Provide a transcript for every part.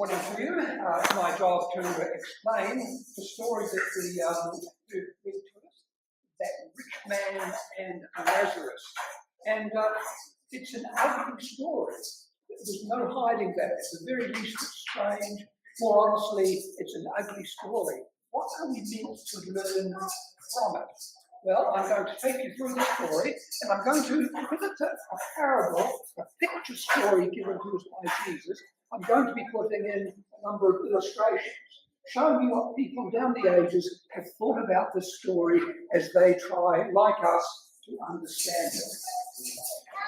morning to you. It's my job to explain the story that the read to us, that Rich Man and Lazarus. And it's an ugly story. There's no hiding that. At the very least, it's strange. More honestly, it's an ugly story. What are we meant to learn from it? Well, I'm going to take you through the story, and I'm going to, because it's a parable, a picture story given to us by Jesus, I'm going to be putting in a number of illustrations, showing you what people down the ages have thought about this story as they try, like us, to understand it.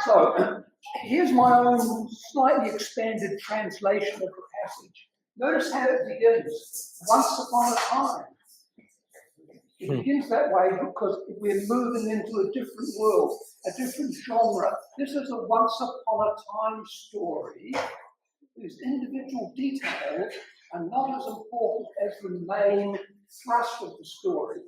So, here's my own slightly expanded translation of the passage. Notice how it begins. Once upon a time. It begins that way because we're moving into a different world, a different genre. This is a once upon a time story whose individual details are not as important as the main thrust of the story.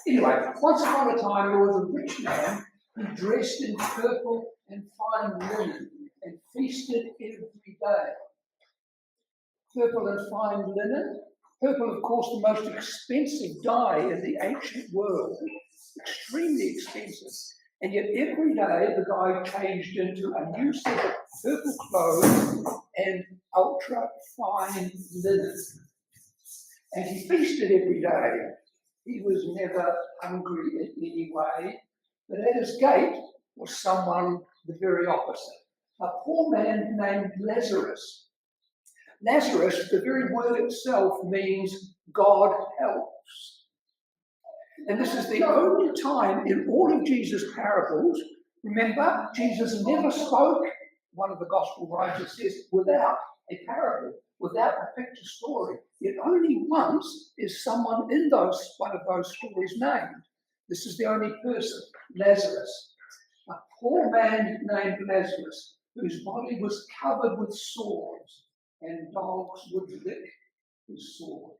Anyway, once upon a time there was a rich man who dressed in purple and fine linen and feasted every day. Purple and fine linen. Purple, of course, the most expensive dye in the ancient world, extremely expensive. And yet every day the guy changed into a new set of purple clothes and ultra fine linen. And he feasted every day. He was never hungry in any way. But at his gate was someone the very opposite, a poor man named Lazarus. Lazarus, the very word itself means God helps. And this is the only time in all of Jesus' parables, remember, Jesus never spoke, one of the gospel writers says, without a parable, without a picture story. Yet only once is someone in one of those stories named. This is the only person, Lazarus. A poor man named Lazarus, whose body was covered with sores, and dogs would lick his sores.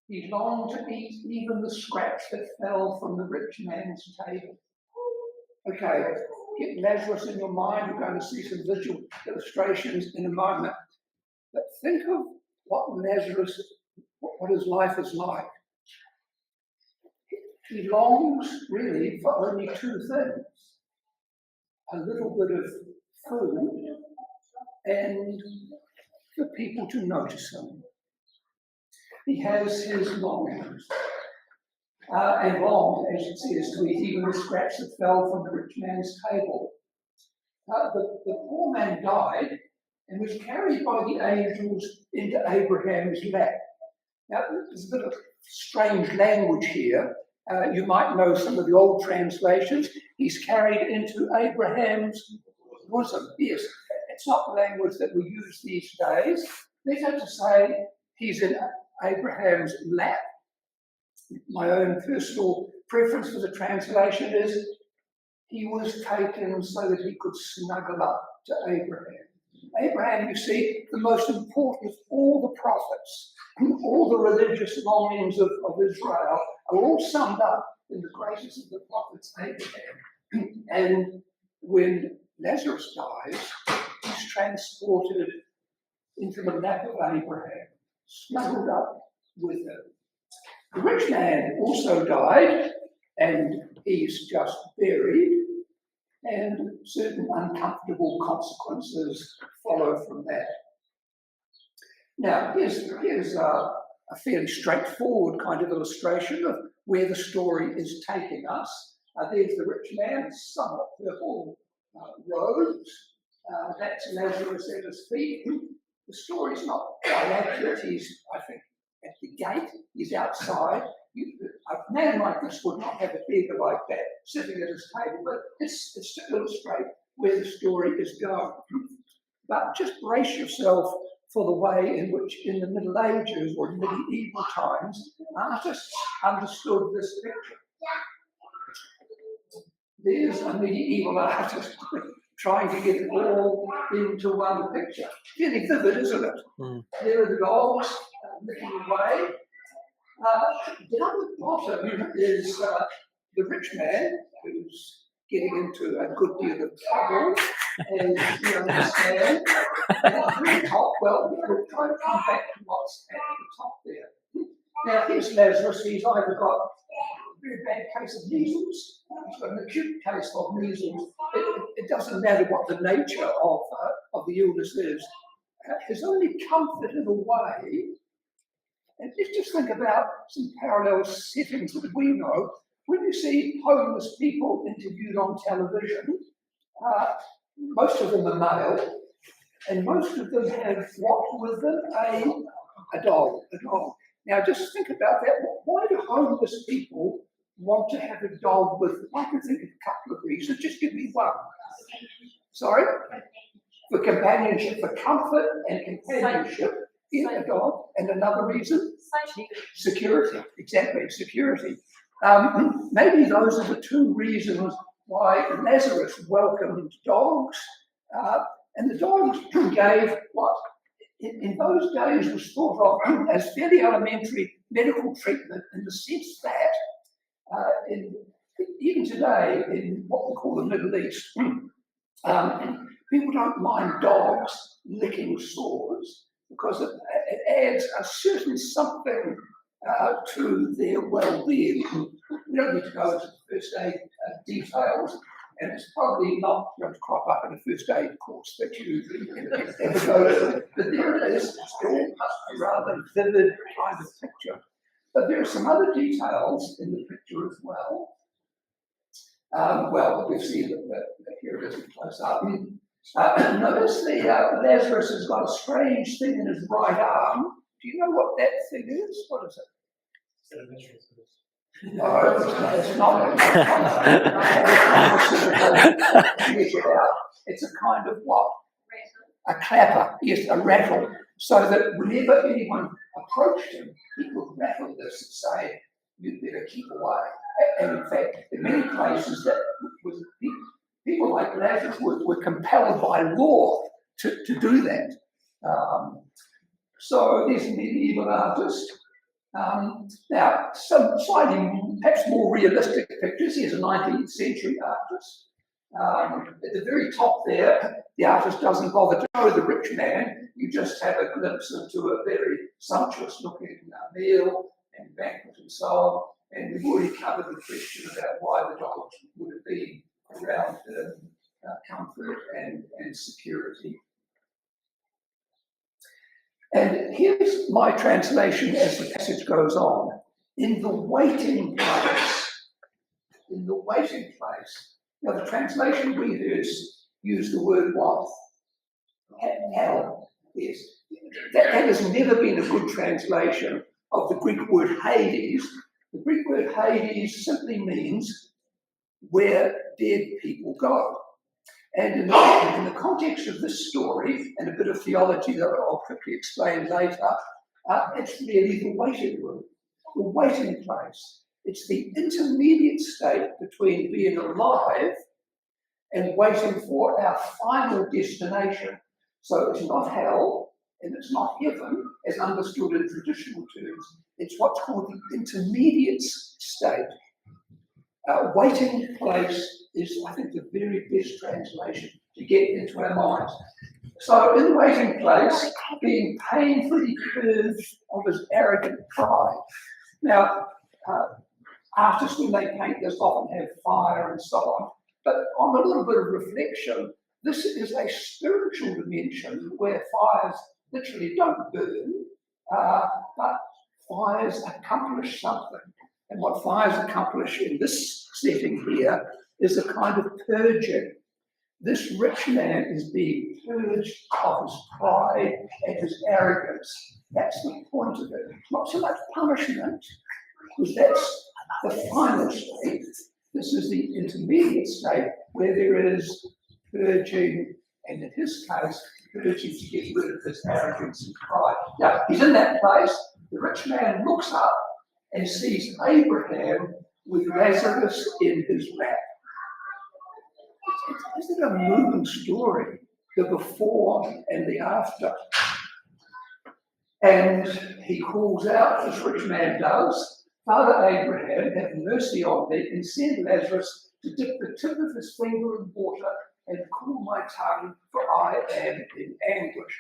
He longed to eat even the scraps that fell from the rich man's table. Okay, get Lazarus in your mind. You're going to see some visual illustrations in a moment. But think of what his life is like. He longs really for only two things: a little bit of food and for people to notice him. He has his longings, and longed, as it says, to eat even the scraps that fell from the rich man's table. The poor man died and was carried by the angels into Abraham's lap. Now, there's a bit of strange language here. You might know some of the old translations. He's carried into Abraham's bosom. Yes, it's not the language that we use these days. They're going to say he's in Abraham's lap. My own personal preference for the translation is he was taken so that he could snuggle up to Abraham. Abraham, you see, the most important of all the prophets, all the religious longings of Israel are all summed up in the greatest of the prophets, Abraham. And when Lazarus dies, he's transported into the lap of Abraham, snuggled up with him. The rich man also died, and he's just buried, and certain uncomfortable consequences follow from that. Now, here's a fairly straightforward kind of illustration of where the story is taking us. There's the rich man, somewhat purple robes. That's Lazarus at his feet. The story's not quite accurate. He's, I think, at the gate. He's outside. A man like this would not have a beggar like that sitting at his table, but it's to illustrate where the story is going. But just brace yourself for the way in which, in the Middle Ages or medieval times, artists understood this picture. There's a medieval artist trying to get it all into one picture. Really vivid, isn't it? Mm. There are the dogs licking away. Down the bottom is the rich man who's getting into a good deal of trouble, as you understand. And at the very top well, we'll try to come back to what's at the top there. Now, here's Lazarus. He's either got a very bad case of measles, he's got an acute case of measles. It doesn't matter what the nature of the illness is. His only comfort in a way, and let's just think about some parallel settings that we know. When you see homeless people interviewed on television, most of them are male, and most of them have what with them? A dog. Now just think about that. Why do homeless people want to have a dog with them? I can think of a couple of reasons. Just give me one. Sorry? For companionship, for comfort and companionship in a dog. And another reason? Security. Exactly, security. Maybe those are the two reasons why Lazarus welcomed dogs. And the dogs gave what in those days was thought of as fairly elementary medical treatment, in the sense that even today in what we call the Middle East, people don't mind dogs licking sores because it adds a certain something to their well-being. We don't need to go into the first aid details, and it's probably not going to crop up in a first aid course that you ever go to. But there it is, it's all a rather vivid kind of picture. But there are some other details in the picture as well. Well, we see that here it is close up. Notice Lazarus has got a strange thing in his right arm. Do you know what that thing is? What is it? No, it's not. It's a kind of what? A clapper, yes, a rattle. So that whenever anyone approached him, he would rattle this and say, "You'd better keep away." And in fact, in many places, that was people like Lazarus were compelled by law to do that. So there's a medieval artist. Now, some slightly, perhaps more realistic pictures. Here's a 19th century artist. At the very top there, the artist doesn't bother to show the rich man. You just have a glimpse into a very sumptuous-looking meal and banquet and so on. And we've already covered the question about why the dogs would have been around comfort and security. And here's my translation as the passage goes on. In the waiting place. In the waiting place. Now, the translation we use the word what? Hell. Yes. That has never been a good translation of the Greek word Hades. The Greek word Hades simply means where dead people go. And in the context of this story, and a bit of theology that I'll quickly explain later, it's really the waiting room, the waiting place. It's the intermediate state between being alive and waiting for our final destination. So it's not hell, and it's not heaven, as understood in traditional terms. It's what's called the intermediate state. Waiting place is, I think, the very best translation to get into our minds. So, in the waiting place, being painfully purged of his arrogant pride. Now, artists, when they paint this, often have fire and so on. But on a little bit of reflection, this is a spiritual dimension where fires literally don't burn, but fires accomplish something. And what fires accomplish in this setting here is a kind of purging. This rich man is being purged of his pride and his arrogance. That's the point of it. Not so much punishment, because that's the final state. This is the intermediate state where there is purging, and in his case, purging to get rid of his arrogance and pride. Now, he's in that place. The rich man looks up and sees Abraham with Lazarus in his lap. Isn't it a moving story, the before and the after? And he calls out, as rich man does, "Father Abraham, have mercy on me and send Lazarus to dip the tip of his finger in water and cool my tongue, for I am in anguish."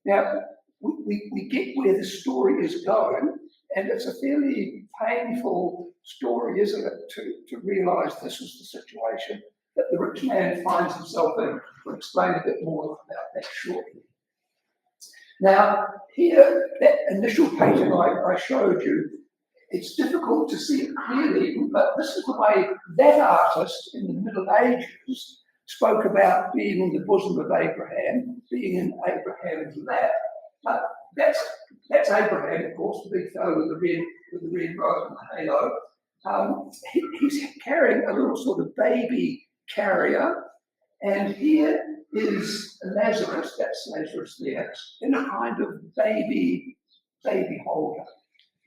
Now, we get where the story is going, and it's a fairly painful story, isn't it, to realise this is the situation that the rich man finds himself in. We'll explain a bit more about that shortly. Now, here, that initial painting I showed you, it's difficult to see it clearly, but this is the way that artist in the Middle Ages spoke about being in the bosom of Abraham, being in Abraham's lap. That's Abraham, of course, the big fellow with the red robe and the halo. He's carrying a little sort of baby carrier, and here is Lazarus, that's Lazarus there, in a kind of baby holder.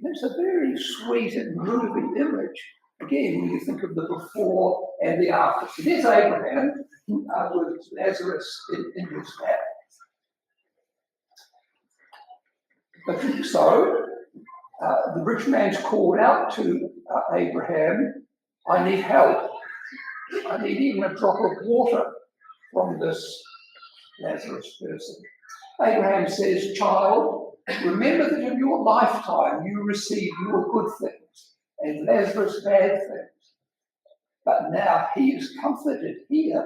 And it's a very sweet and moving image, again, when you think of the before and the after. So there's Abraham with Lazarus in his lap. But so, the rich man's called out to Abraham, I need help. I need even a drop of water from this Lazarus person. Abraham says, child, remember that in your lifetime you received your good things and Lazarus bad things. But now he is comforted here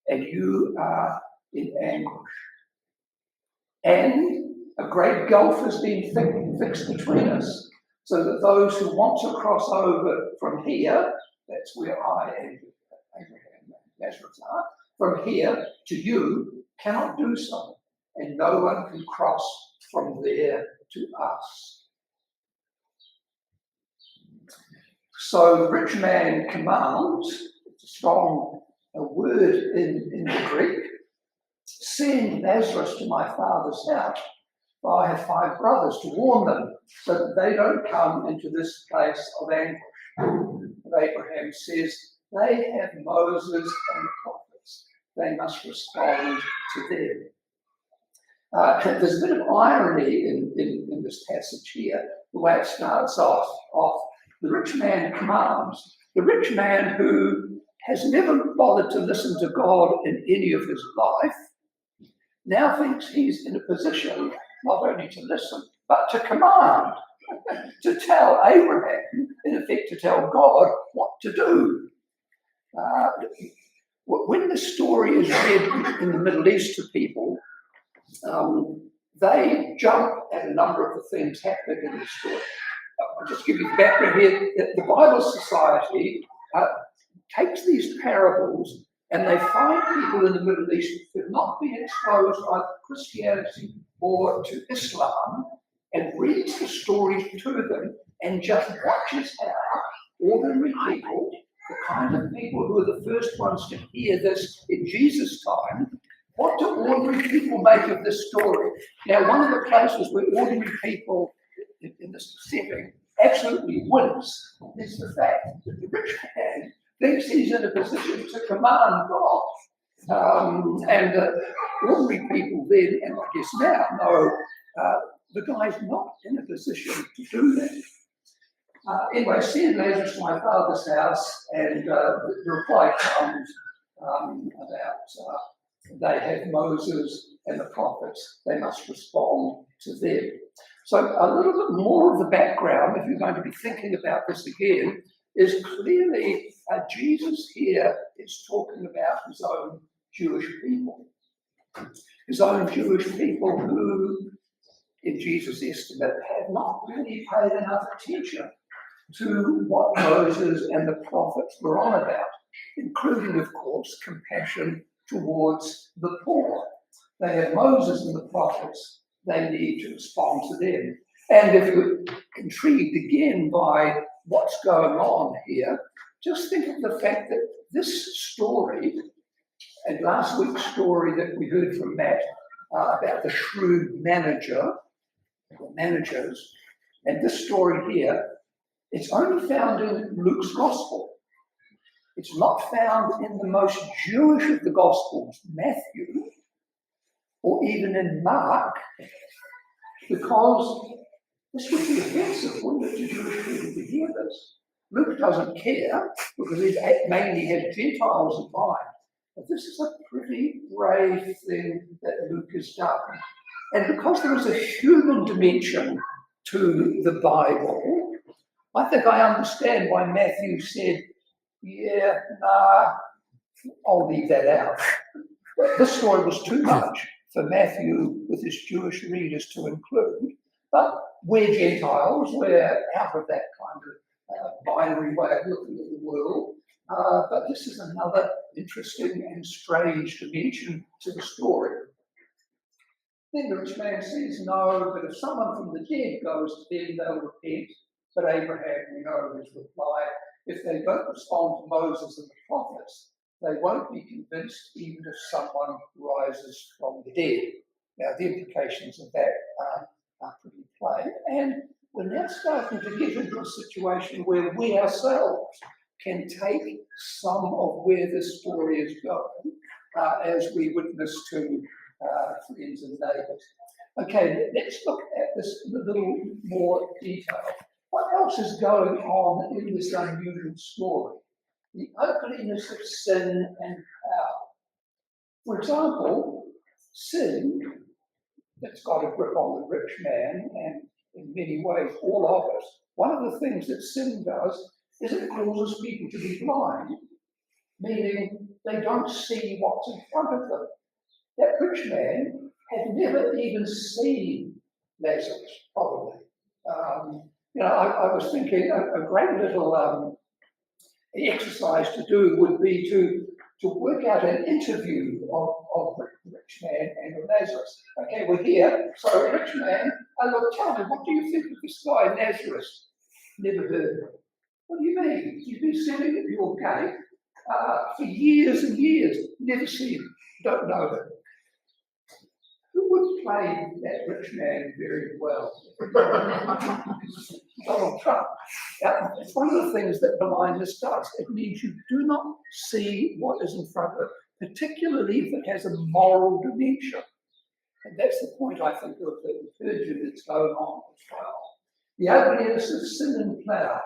and you are in anguish. And a great gulf has been fixed between us, so that those who want to cross over from here, that's where I and Abraham and Lazarus are, from here to you cannot do so, and no one can cross from there to us. So the rich man commands, it's a strong word in the Greek, send Lazarus to my father's house. For I have 5 brothers to warn them so that they don't come into this place of anguish. But Abraham says, they have Moses and the prophets. They must respond to them. There's a bit of irony in this passage here, the way it starts off. The rich man commands. The rich man who has never bothered to listen to God in any of his life now thinks he's in a position not only to listen, but to command, to tell Abraham, in effect, to tell God what to do. When the story is read in the Middle East to people, they jump at a number of the things happening in the story. I'll just give you the background here. The Bible Society takes these parables and they find people in the Middle East who have not been exposed either to Christianity or to Islam and reads the stories to them and just watches how ordinary people, the kind of people who are the first ones to hear this in Jesus' time, what do ordinary people make of this story? Now, one of the places where ordinary people in this setting absolutely wince is the fact that the rich man thinks he's in a position to command God. Ordinary people then, and I guess now, know the guy's not in a position to do that. Anyway, send Lazarus to my father's house, and the reply comes about they have Moses and the prophets, they must respond to them. So a little bit more of the background, if you're going to be thinking about this again, is clearly Jesus here is talking about his own Jewish people. His own Jewish people who, in Jesus' estimate, have not really paid enough attention to what Moses and the prophets were on about, including, of course, compassion towards the poor. They have Moses and the prophets. They need to respond to them. And if you're intrigued again by what's going on here, just think of the fact that this story, and last week's story that we heard from Matt about the shrewd manager, or managers, and this story here, it's only found in Luke's Gospel. It's not found in the most Jewish of the Gospels, Matthew, or even in Mark, because this would be offensive, wouldn't it, to Jewish people to hear this? Luke doesn't care, because he mainly has Gentiles in mind. But this is a pretty brave thing that Luke has done. And because there is a human dimension to the Bible, I think I understand why Matthew said, yeah, nah, I'll leave that out. This story was too much for Matthew with his Jewish readers to include, but we're Gentiles, we're out of that kind of binary way of looking at the world, but this is another interesting and strange dimension to the story. Then the rich man says, no, but if someone from the dead goes to them, they'll repent. But Abraham, we know his reply, if they don't respond to Moses and the prophets, they won't be convinced even if someone rises from the dead. Now, the implications of that are pretty plain. And we're now starting to get into a situation where we ourselves can take some of where this story is going as we witness to friends and neighbours. Okay, let's look at this in a little more detail. What else is going on in this unusual story? The ugliness of sin and power. For example, sin that's got a grip on the rich man, and in many ways all of us. One of the things that sin does is it causes people to be blind, meaning they don't see what's in front of them. That rich man had never even seen Lazarus, probably. I was thinking a great little exercise to do would be to work out an interview of rich man and Lazarus. Okay, we're here. So, rich man, look, tell me, what do you think of this guy Lazarus? Never heard of him. What do you mean? He's been sitting at your gate for years and years. Never seen him. Don't know him. Who would play that rich man very well? Donald Trump. It's one of the things that blindness does. It means you do not see what is in front of it, particularly if it has a moral dimension. And that's the point, I think, of the liturgy that's going on as well. The ugliness of sin and power.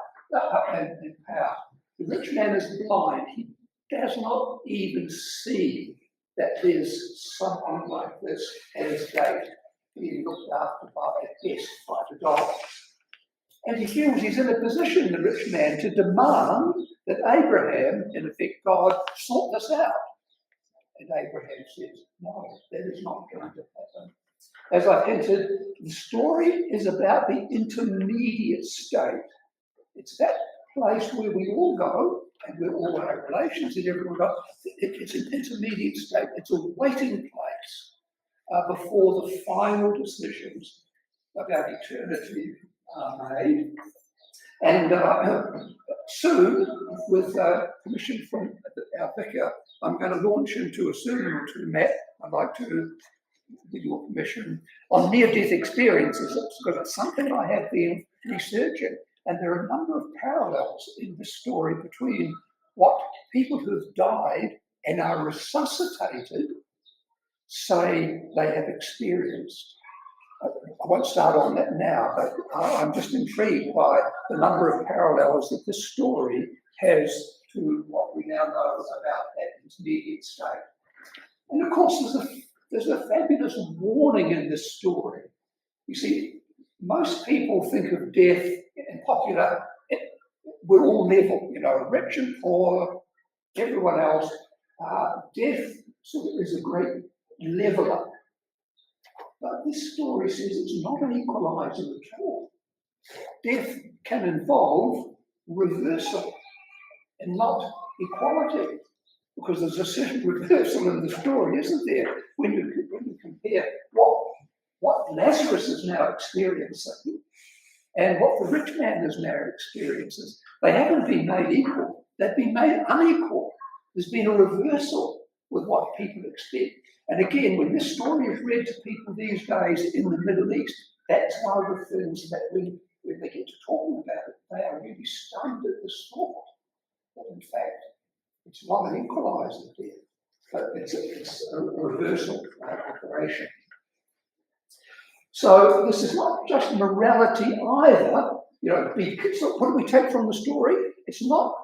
The rich man is blind. He does not even see that there's someone like this at his gate being looked after by a guest, by the dog. And he feels he's in a position, the rich man, to demand that Abraham, in effect God, sort this out. And Abraham says, no, that is not going to happen. As I've hinted, the story is about the intermediate state. It's that place where we all go, and we all have relations, and everyone goes. It's an intermediate state. It's a waiting place before the final decisions about eternity are made. And soon, with permission from our vicar, I'm going to launch into a sermon or two, Matt. I'd like to, with your permission, on near-death experiences, because it's something I have been researching. And there are a number of parallels in this story between what people who have died and are resuscitated say they have experienced. I won't start on that now, but I'm just intrigued by the number of parallels that this story has to what we now know about that intermediate state. And of course, there's a fabulous warning in this story. You see, most people think of death in popular, we're all level, rich and poor, everyone else. Death sort of is a great leveler. But this story says it's not an equalizer at all. Death can involve reversal and not equality, because there's a certain reversal in the story, isn't there? When you compare what Lazarus is now experiencing and what the rich man is now experiencing, they haven't been made equal. They've been made unequal. There's been a reversal with what people expect. And again, when this story is read to people these days in the Middle East, that's one of the things that when they get to talking about it, they are really stunned at the thought that in fact it's not an equalizer there, but it's a reversal operation. So this is not just morality either. So what do we take from the story? It's not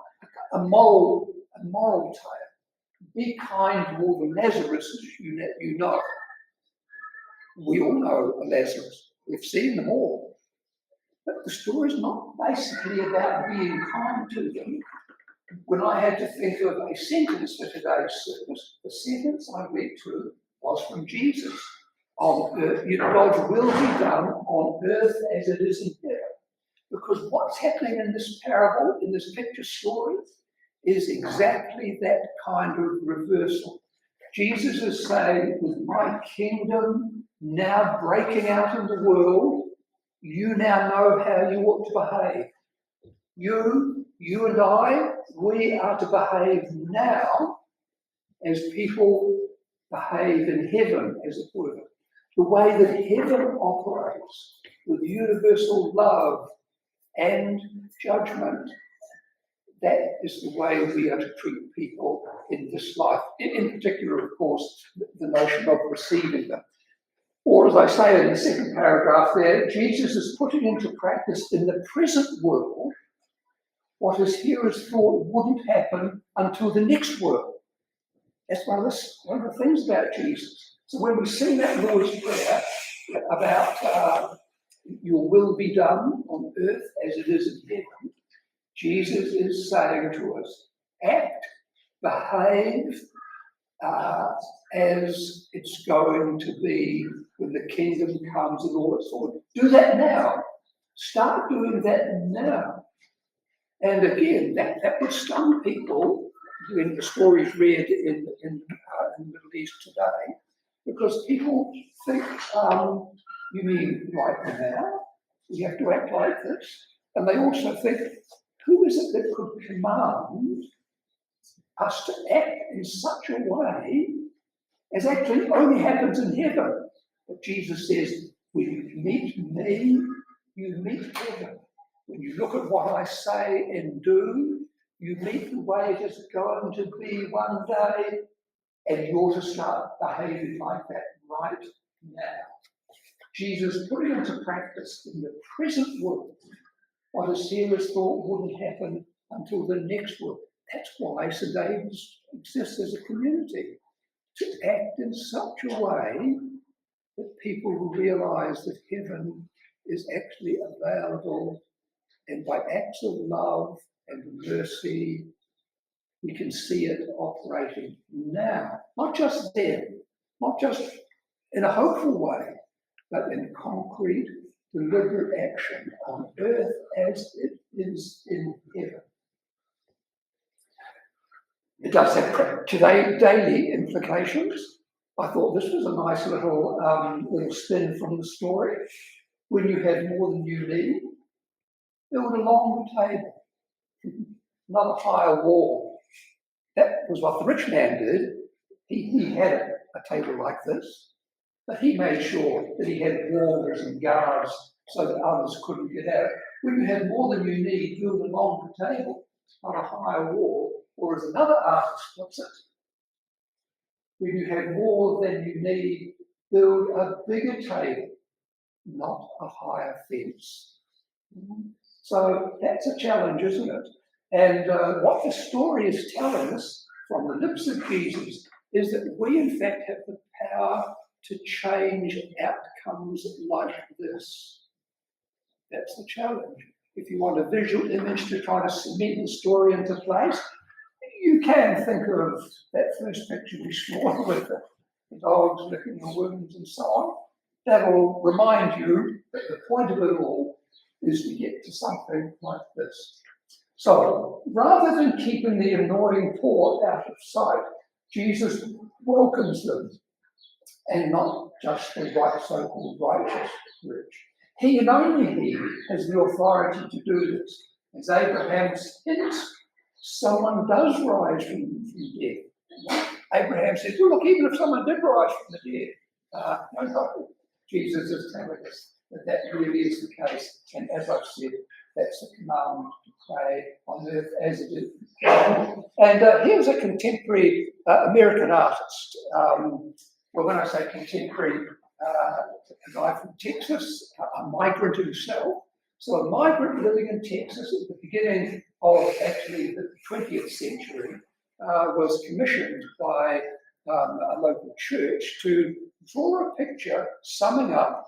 a moral tale. Be kind to all the Lazaruses you know. We all know Lazarus. We've seen them all. But the story is not basically about being kind to them. When I had to think of a sentence for today's service, the sentence I went to was from Jesus. On earth, God's will be done on earth as it is in heaven. Because what's happening in this parable, in this picture story, is exactly that kind of reversal. Jesus is saying, with my kingdom now breaking out in the world, you now know how you ought to behave. You and I, we are to behave now as people behave in heaven, as it were. The way that heaven operates, with universal love and judgment, that is the way we are to treat people in this life. In particular, of course, the notion of receiving them. Or, as I say in the second paragraph there, Jesus is putting into practice in the present world what is here is thought wouldn't happen until the next world. That's one of the things about Jesus. So when we sing that Lord's Prayer about your will be done on earth as it is in heaven, Jesus is saying to us, act, behave as it's going to be when the kingdom comes and all its sort. Do that now. Start doing that now. And again, that would stun people when the story's read in the Middle East today, because people think, you mean right now? We have to act like this? And they also think, who is it that could command us to act in such a way as actually only happens in heaven? But Jesus says, when you meet me, you meet heaven. When you look at what I say and do, you meet the way it is going to be one day, and you ought to start behaving like that right now. Jesus put it into practice in the present world what is here is thought wouldn't happen until the next world. That's why St. David's exists as a community, to act in such a way that people will realise that heaven is actually available. And by acts of love and mercy, we can see it operating now. Not just then, not just in a hopeful way, but in concrete, deliberate action on earth as it is in heaven. It does have daily implications. I thought this was a nice little spin from the story. When you have more than you need, build a longer table, not a higher wall. That was what the rich man did. He had a table like this, but he made sure that he had walls and guards so that others couldn't get at it. When you have more than you need, build a longer table, not a higher wall. Or as another artist puts it, when you have more than you need, build a bigger table, not a higher fence. So that's a challenge, isn't it? And what the story is telling us from the lips of Jesus is that we, in fact, have the power to change outcomes like this. That's the challenge. If you want a visual image to try to cement the story into place, you can think of that first picture we saw with the dogs licking the wounds and so on. That will remind you that the point of it all is to get to something like this. So, rather than keeping the annoying poor out of sight, Jesus welcomes them, and not just the so-called righteous rich. He and only he has the authority to do this. As Abraham hints, someone does rise from the dead. Abraham says, well, look, even if someone did rise from the dead, no. Jesus is telling us that really is the case. And as I've said, that's the command to pray on earth as it is. And here's a contemporary American artist. Well, when I say contemporary, a guy from Texas, a migrant himself. So a migrant living in Texas at the beginning of actually the 20th century was commissioned by a local church to draw a picture summing up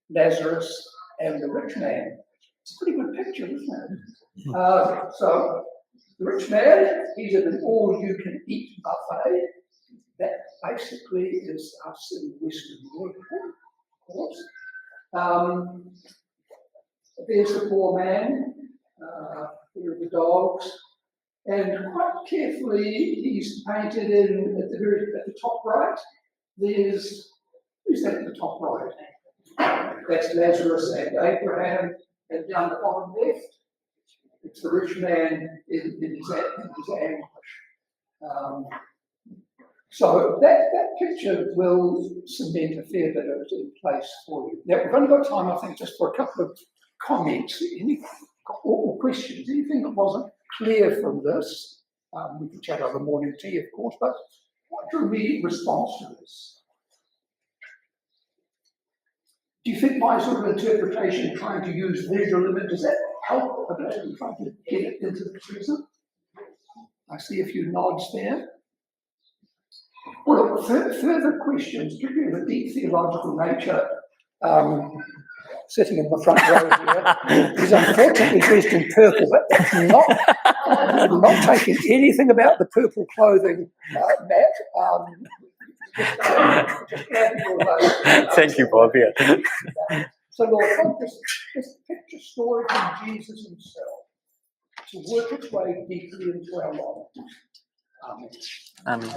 Lazarus and the rich man. It's a pretty good picture, isn't it? So the rich man, he's at an all-you-can-eat buffet. That basically is us in the Western world, of course. There's the poor man, there are the dogs, and quite carefully he's painted in at the top right. Who's that at the top right? That's Lazarus and Abraham, and down the bottom left, it's the rich man in his anguish. So that picture will cement a fair bit of it in place for you. Now, we've only got time, I think, just for a couple of comments, or questions, anything that wasn't clear from this. We can chat over morning tea, of course, but what's your immediate response to this? Do you think my sort of interpretation, trying to use visual image, does that help a bit in trying to get it into the present? I see a few nods there. Well, further questions, particularly of a deep theological nature, sitting in the front row here, is unfortunately dressed in purple, but that's not taking anything about the purple clothing, Matt. Just glad you're Thank you, Bob. Yeah. So, Lord, help this picture story from Jesus himself to work its way deeply into our lives. Amen. Amen.